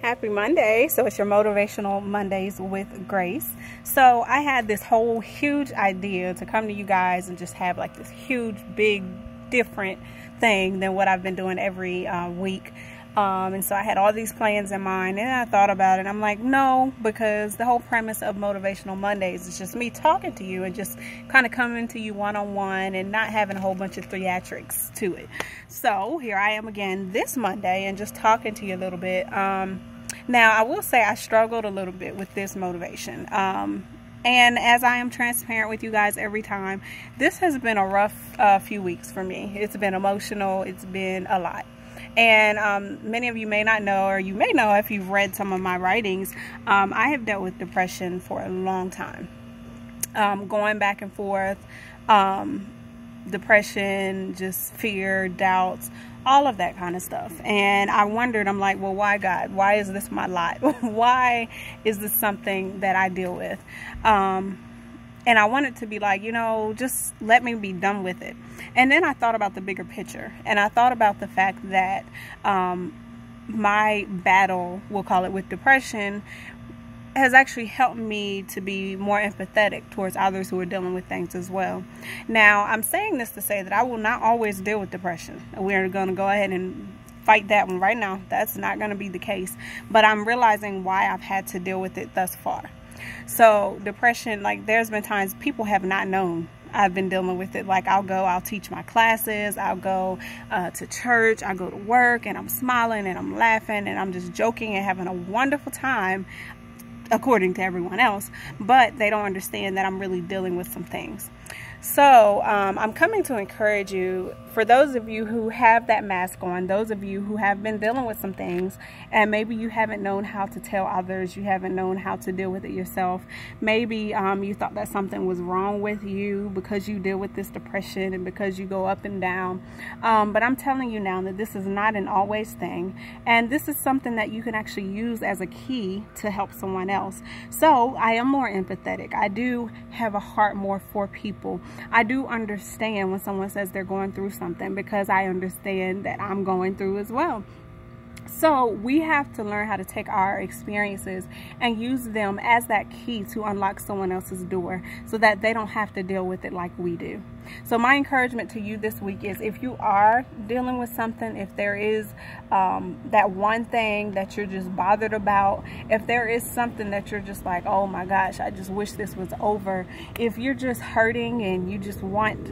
Happy Monday. So it's your Motivational Mondays with Grace. So I had this whole huge idea to come to you guys and just have like this huge, big, different thing than what I've been doing every week. And so I had all these plans in mind, and I thought about it. I'm like, no, because the whole premise of Motivational Mondays is just me talking to you and just kind of coming to you one-on-one and not having a whole bunch of theatrics to it. So here I am again this Monday and just talking to you a little bit. Now, I will say I struggled a little bit with this motivation. And as I am transparent with you guys every time, this has been a rough few weeks for me. It's been emotional. It's been a lot. And many of you may not know, or you may know if you've read some of my writings, I have dealt with depression for a long time. Going back and forth, depression, just fear, doubts, all of that kind of stuff. And I wondered, I'm like, well, why God? Why is this my lot? Why is this something that I deal with? And I wanted to be like, you know, just let me be done with it. And then I thought about the bigger picture. And I thought about the fact that my battle, we'll call it, with depression has actually helped me to be more empathetic towards others who are dealing with things as well. Now, I'm saying this to say that I will not always deal with depression. We're going to go ahead and fight that one right now. That's not going to be the case. But I'm realizing why I've had to deal with it thus far. So depression, like there's been times people have not known I've been dealing with it. Like I'll teach my classes, I'll go to church, I go to work, and I'm smiling and I'm laughing and I'm just joking and having a wonderful time, according to everyone else, but they don't understand that I'm really dealing with some things. So I'm coming to encourage you, for those of you who have that mask on, those of you who have been dealing with some things, and maybe you haven't known how to tell others, you haven't known how to deal with it yourself. Maybe you thought that something was wrong with you because you deal with this depression and because you go up and down. But I'm telling you now that this is not an always thing, and this is something that you can actually use as a key to help someone else. So I am more empathetic. I do have a heart more for people. I do understand when someone says they're going through something, because I understand that I'm going through as well. So we have to learn how to take our experiences and use them as that key to unlock someone else's door so that they don't have to deal with it like we do. So my encouragement to you this week is, if you are dealing with something, if there is that one thing that you're just bothered about, if there is something that you're just like, oh my gosh, I just wish this was over, if you're just hurting and you just want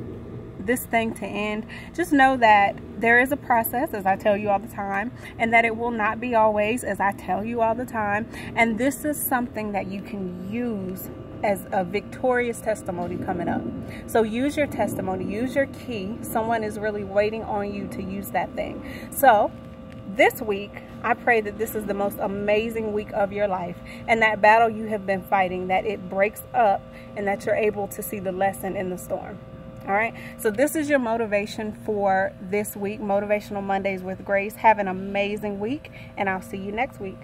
this thing to end, just know that there is a process, as I tell you all the time, and that it will not be always, as I tell you all the time. And this is something that you can use as a victorious testimony coming up. So use your testimony, use your key. Someone is really waiting on you to use that thing. So this week, I pray that this is the most amazing week of your life, and that battle you have been fighting, that it breaks up and that you're able to see the lesson in the storm. All right, so this is your motivation for this week, Motivational Mondays with Grace. Have an amazing week, and I'll see you next week.